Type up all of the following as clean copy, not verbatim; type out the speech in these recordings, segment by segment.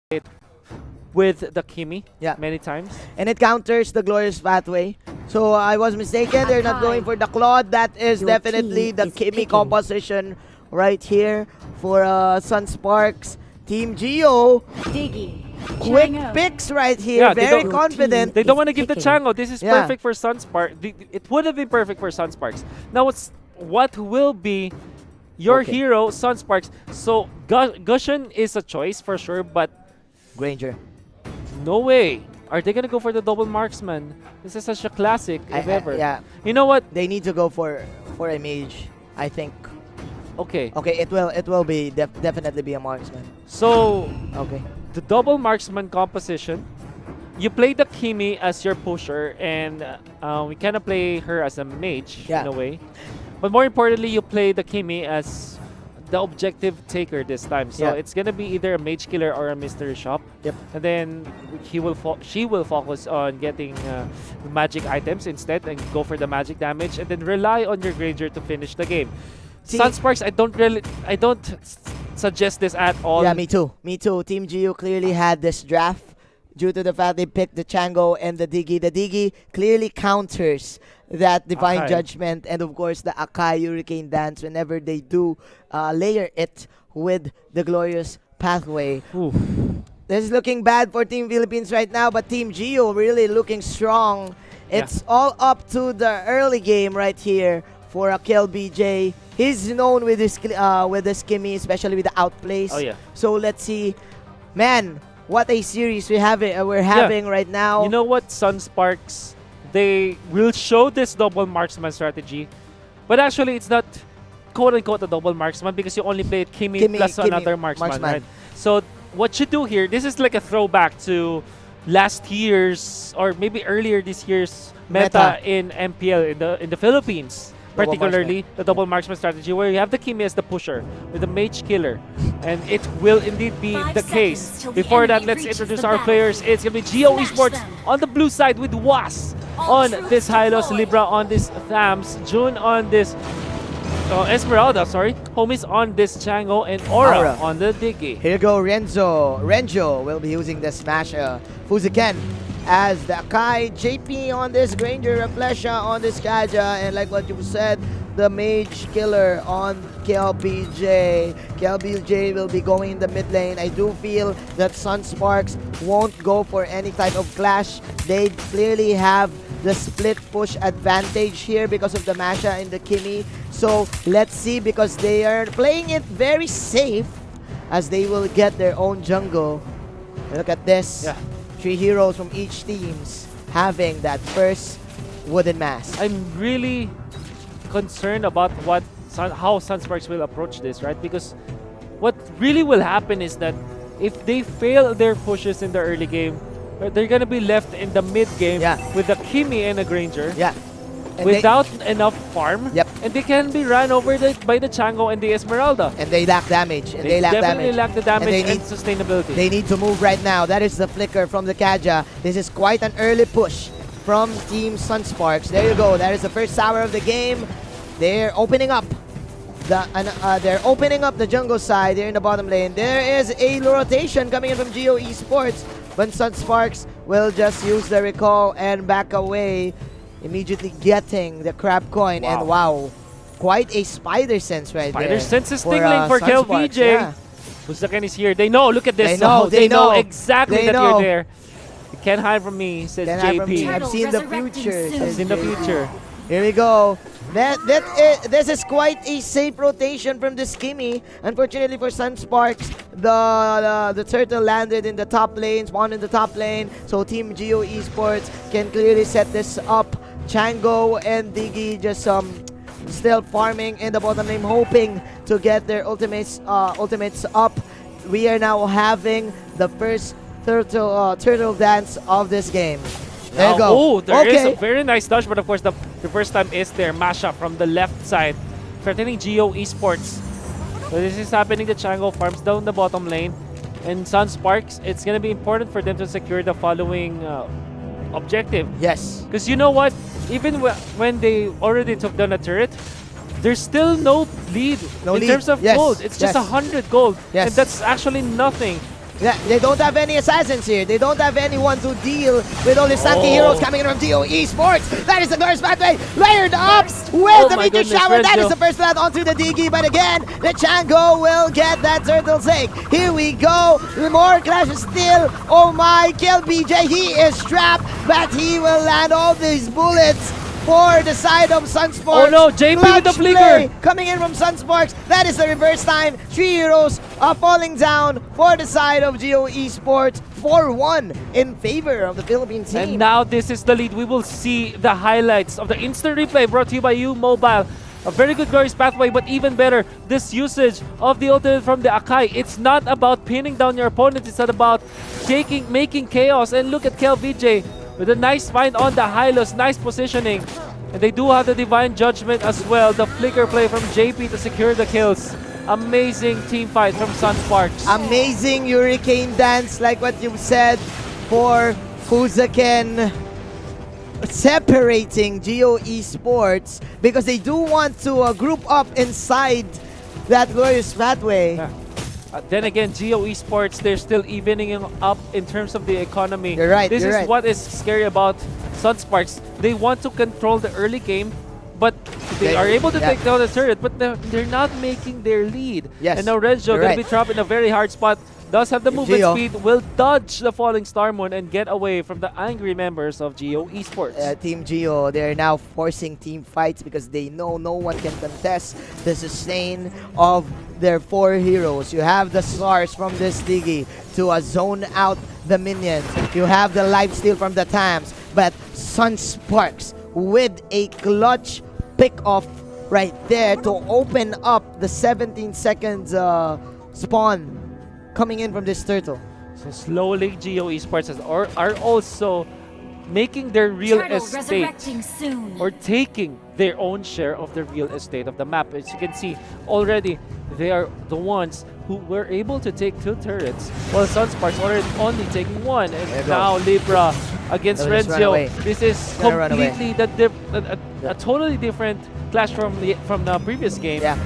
it with the Kimi Yeah. many times. And it counters the Glorious Pathway. So I was mistaken. They're not going for the Claude. That is Your definitely team the is Kimi picking. composition right here for Sunsparks. Team Geo. Diggy. Quick Chango. picks right here. Yeah, they Very don't- confident. They don't Is want to give the picking. Chango. This is Yeah. perfect for Sunspark. It would have been perfect for Sunsparks. Now, what will be your Okay. hero, Sunsparks? So, Gushen is a choice for sure, but Granger. no way. Are they going to go for the double marksman? This is such a classic, if ever. Yeah. You know what? They need to go for a mage, I think. Okay. Okay, it will be definitely be a marksman. So, Okay. the double marksman composition, you play the Kimi as your pusher, and we kind of play her as a mage Yeah. in a way. But more importantly, you play the Kimi as the objective taker this time. So Yeah. it's gonna be either a mage killer or a mystery shop. Yep. And then she will focus on getting magic items instead and go for the magic damage, and then rely on your Granger to finish the game. Sunsparks, I don't suggest this at all. Yeah, me too. Me too. Team Geo clearly had this draft due to the fact they picked the Chango and the Diggy. The Diggy clearly counters that Divine Akai. Judgment and of course the Akai Hurricane Dance whenever they do layer it with the Glorious Pathway. Ooh. This is looking bad for Team Philippines right now, but Team Geo really looking strong. It's all up to the early game right here for Akel BJ. He's known with his Kimi, especially with the outplays. Oh yeah. So let's see, man. What a series we're having right now. You know what, Sunsparks, they will show this double marksman strategy, but actually it's not quote-unquote a double marksman because you only played Kimi plus another marksman, right? So what you do here, this is like a throwback to last year's or maybe earlier this year's meta in MPL in the Philippines. Particularly the double marksman strategy where you have the Kimi as the pusher with the mage killer, and it will indeed be 5 the case. seconds till the Before that, enemy let's reaches introduce the our players. It's gonna be Geo Smash Esports them. on the blue side with Was on troops this Hylos, deployed. Libra on this Thams, June on this Esmeralda, sorry, Homies on this Chango, and Aura on the Diggy. Here you go, Renjo will be using the Smash Fuziken as the Akai, JP on this Granger, Reflesha on this Kaja, and like what you said, the Mage Killer on KLBJ. KLBJ will be going in the mid lane. I do feel that Sunsparks won't go for any type of clash. They clearly have the split push advantage here because of the Masha and the Kimi. So let's see, because they are playing it very safe as they will get their own jungle. Look at this. Yeah. 3 heroes from each teams having that first wooden mask. I'm really concerned about how Sunsparks will approach this, right? Because what really will happen is that if they fail their pushes in the early game, they're gonna be left in the mid game with a Kimi and a Granger. Yeah. And without enough farm. Yep. And they can be run over by the Chango and the Esmeralda. And they lack damage. And they lack definitely damage. lack the damage And they and sustainability. They need to move right now. That is the flicker from the Kaja. This is quite an early push from Team Sunsparks. There you go. That is the first tower of the game. They're opening up the jungle side here in the bottom lane. There is a rotation coming in from Geo Esports, but Sunsparks will just use the recall and back away, immediately getting the crab coin. Wow. And wow, quite a spider sense right there. Spider sense is tingling for Sunsparks, KLVJ. yeah. Who's is here. They know. Look at this. They know exactly that know. you're there. You can't hide from me, says Can't hide JP. from me. I've Turtle seen the resurrecting future. soon. says It's in the JP. future. Here we go. This is quite a safe rotation from the Skimmy. Unfortunately for Sunsparks, the turtle landed in the top lane, spawned in the top lane. So Team Geo Esports can clearly set this up. Chango and Diggy just still farming in the bottom lane, hoping to get their ultimates up. We are now having the first turtle dance of this game. There you go. Oh, there is a very nice dodge, but of course the first time is their mashup from the left side, threatening Geo Esports. So this is happening. The Chango farms down the bottom lane, and Sunsparks, it's gonna be important for them to secure the following objective. Yes. Because you know what? Even when they already took down a turret, there's still no lead in terms of gold. It's just 100 gold. Yes. And that's actually nothing. Yeah, they don't have any assassins here. They don't have anyone to deal with all these tanky heroes coming in from Geo Esports. That is the glorious pathway, layered up with the meteor shower. That is the first blood onto the Diggy, but again, the Chango will get that turtle's egg. Here we go, more clashes still. Oh my, kill BJ, he is trapped, but he will land all these bullets for the side of Sunspark. Oh no, JP with the flicker! Coming in from Sunsparks. That is the reverse time. 3 heroes are falling down for the side of Geo Esports. 4-1 in favor of the Philippine team. And now this is the lead. We will see the highlights of the instant replay brought to you by U Mobile. A very good glorious pathway, but even better, this usage of the ultimate from the Akai. It's not about pinning down your opponent. It's not about making chaos. And look at KelVJ with a nice find on the Hylos, nice positioning. And they do have the Divine Judgment as well. The flicker play from JP to secure the kills. Amazing team fight from Sunsparks. Amazing Hurricane dance, like what you said, for Fuzaken, separating Geo Esports because they do want to group up inside that glorious pathway. Yeah. Then again, Geo Esports, they're still evening up in terms of the economy. You're right. This is what is scary about Sunsparks. They want to control the early game, but they are able to take down the turret, but they're not making their lead. Yes. And now Renjo going to be trapped in a very hard spot. Does have the movement speed, will dodge the falling Star Moon and get away from the angry members of Geo Esports. Team Geo, they're now forcing team fights because they know no one can contest the sustain of their 4 heroes. You have the stars from this Diggy to zone out the minions. You have the lifesteal from the Tams, but Sunsparks with a clutch pick-off right there to open up the 17 seconds spawn coming in from this turtle. So slowly Geo Esports are also making their real estate or taking their own share of the real estate of the map. As you can see already, they are the ones who were able to take 2 turrets while Sunsparks already only taking 1. And now Libra against Renzo. This is completely a totally different clash from the previous game. Yeah.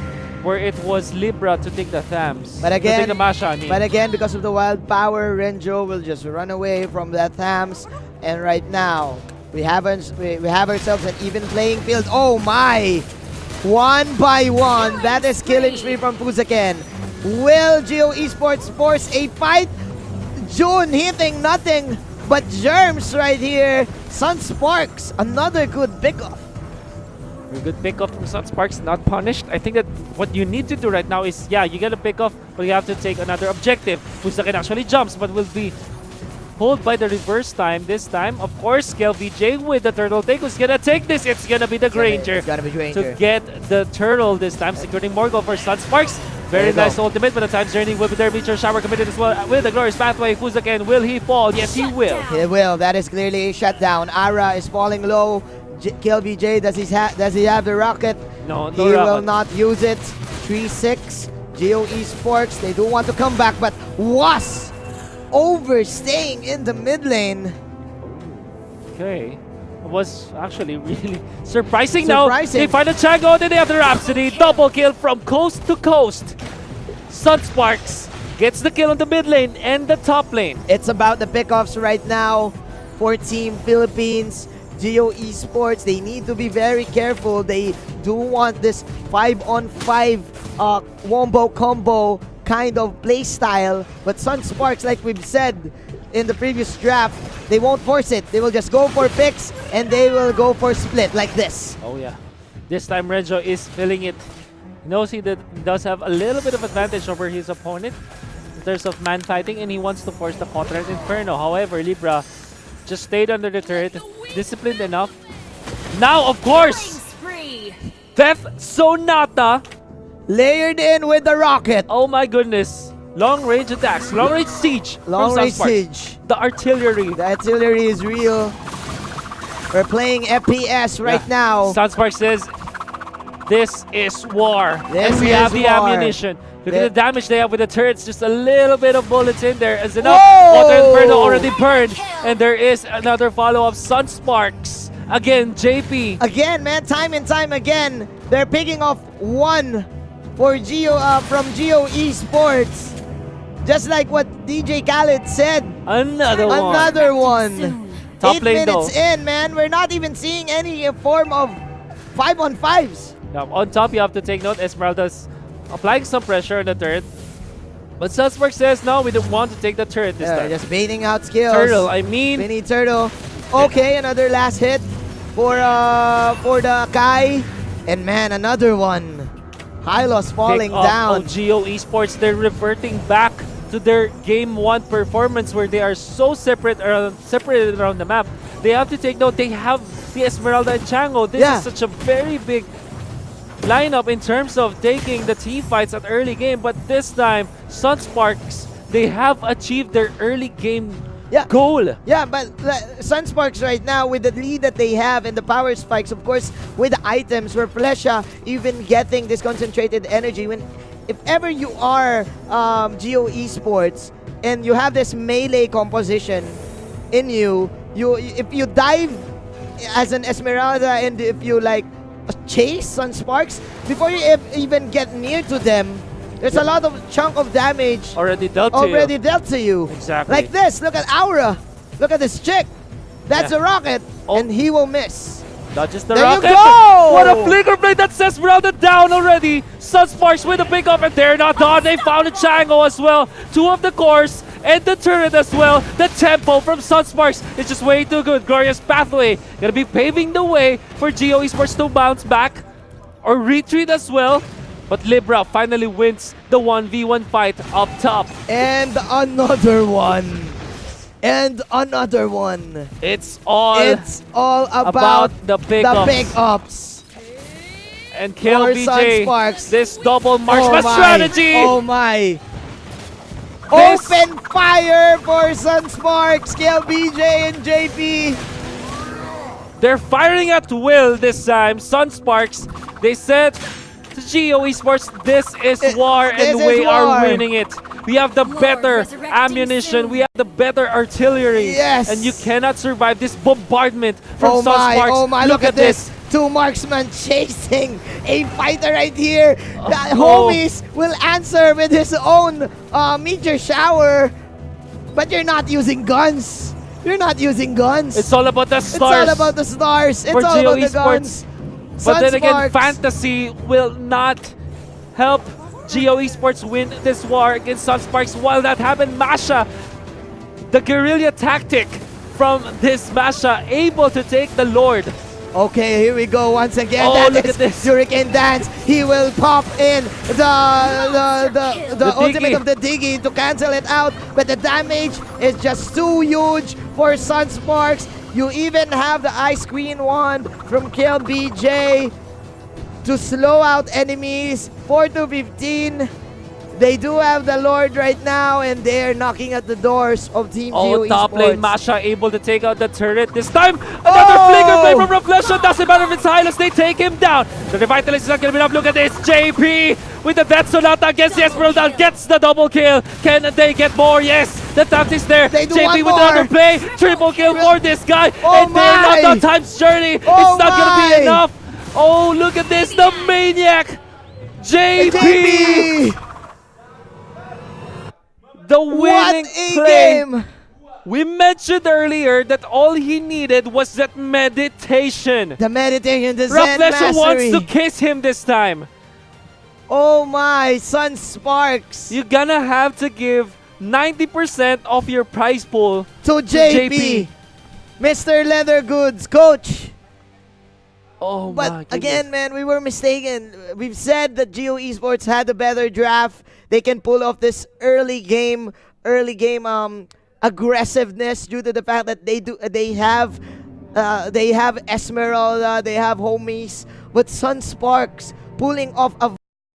Where it was Libra to take the Thams. But again, because of the wild power, Renjo will just run away from that Thams. And right now, we have ourselves an even playing field. Oh my! 1 by 1, that is killing spree from Fuzaken. Will Geo Esports force a fight? June hitting nothing but germs right here. Sunsparks, another good pickoff. Very good pick off from Sunsparks, not punished. I think that what you need to do right now is, yeah, you get a pick off, but you have to take another objective. Fuzaken actually jumps, but will be pulled by the reverse time this time. Of course, KelVJ with the turtle take. Who's gonna take this? It's gonna be the Granger. It's gotta be Granger. To get the turtle this time, securing more goal for Sunsparks. Very nice ultimate, but the time's journey will be there. Meteor shower committed as well with the glorious pathway. Fuzaken, will he fall? Yes, he will. He will. That is clearly a shutdown. Ara is falling low. KelVJ, does he have the rocket? No, he will not use it. 3-6. Geo Esports, they do want to come back, but was overstaying in the mid lane. Okay. It was actually really surprising. Now they find a Chango, then they have the Rhapsody. Double kill from coast to coast. Sunsparks gets the kill on the mid lane and the top lane. It's about the pickoffs right now for Team Philippines. Geo Esports, they need to be very careful. They do want this 5-on-5 wombo combo kind of play style, but Sunsparks, like we've said in the previous draft, they won't force it. They will just go for picks and they will go for split like this. Oh yeah. This time Renjo is feeling it. He knows he does have a little bit of advantage over his opponent in terms of man fighting, and he wants to force the Contract Inferno. However, Libra just stayed under the turret, disciplined enough. Now, of course, Death Sonata layered in with the rocket. Oh my goodness. Long range attacks, long range siege. Long range siege. The artillery. The artillery is real. We're playing FPS right now. Sunspark says, this is war. This and we have the ammunition. Look at the damage they have with the turrets. Just a little bit of bullets in there is enough. Water Inferno already burned. And there is another follow-up. Sunsparks. Again, JP. Again, man, time and time again. They're picking off one for from Geo Esports. Just like what DJ Khaled said. Another one. Another one. Top 8 lane minutes though. in, man. We're not even seeing any form of 5-on-5s. Now, on top, you have to take note, Esmeralda's applying some pressure on the turret. But Sunspark says, no, we don't want to take the turret this time. Just baiting out skills. Turtle, I mean. We need Turtle. Okay, another last hit for the Kai. And man, another one. Hylos falling down. Geo Esports, they're reverting back to their game 1 performance where they are so separated around the map. They have to take note, they have the Esmeralda and Chango. This is such a very big lineup in terms of taking the team fights at early game, but this time Sunsparks, they have achieved their early game goal. Yeah, but Sunsparks right now with the lead that they have and the power spikes, of course, with the items where Flesha even getting this concentrated energy. If ever you are Geo Esports and you have this melee composition in you, if you dive as an Esmeralda and if you like chase Sunsparks, before you even get near to them, there's a lot of chunk of damage already dealt to you. Exactly. Like this, look at Aura. Look at this chick. That's a rocket, and he will miss. Not just the there rocket. You go! What a flicker blade that says Esmeralda down already. Sunsparks with a pick up, and they're not done. They found a Chango as well. 2 of the cores and the turret as well. The tempo from Sunsparks is just way too good. Glorious Pathway gonna be paving the way for Geo Esports to bounce back or retreat as well. But Libra finally wins the 1v1 fight up top. And another one. And another one. It's all about the pickups. And kill BJ. Sunsparks. This double marksman strategy. Oh my. Open fire for Sunsparks. Kill BJ and JP. They're firing at will this time. Sunsparks, they said to Geo Esports, this is war and we are winning it. We have the better ammunition, we have the better artillery. Yes. And you cannot survive this bombardment from Sunsparks. Oh my, look at this. 2 marksmen chasing a fighter right here. Homies will answer with his own meteor shower. But you're not using guns. You're not using guns. It's all about the stars. It's all about the stars. It's all about the guns. But then again, fantasy will not help Geo Esports win this war against Sunsparks. While that happened, Masha, the guerrilla tactic from this Masha, able to take the Lord. Okay, here we go once again. Look at this. Hurricane Dance. He will pop in the ultimate of the Diggy to cancel it out. But the damage is just too huge for Sunsparks. You even have the Ice Queen wand from Kill BJ to slow out enemies. 4-15. They do have the Lord right now, and they're knocking at the doors of Team Geo Esports. Top lane, Masha able to take out the turret this time. Another flicker play from Reflection. Doesn't matter if it's Hylos, they take him down. The Revitalize is not going to be enough. Look at this. JP with the Death Sonata against the Esmeralda gets the double kill. Can they get more? Yes. The tactics there. JP with another play. Triple kill for this guy. And they're not on Time's Journey. It's not going to be enough. Oh, look at this. The maniac. JP. The winning play. Game. We mentioned earlier that all he needed was that meditation. The meditation, the Zen Reflection mastery. wants to kiss him this time. Oh my, Sunsparks. You're gonna have to give 90% of your prize pool to JP. Mr. Leather Goods, coach. Oh my But goodness. again, man, we were mistaken. We've said that Geo Esports had a better draft. They can pull off this early game aggressiveness due to the fact that they have Esmeralda, they have homies, but Sunsparks pulling off a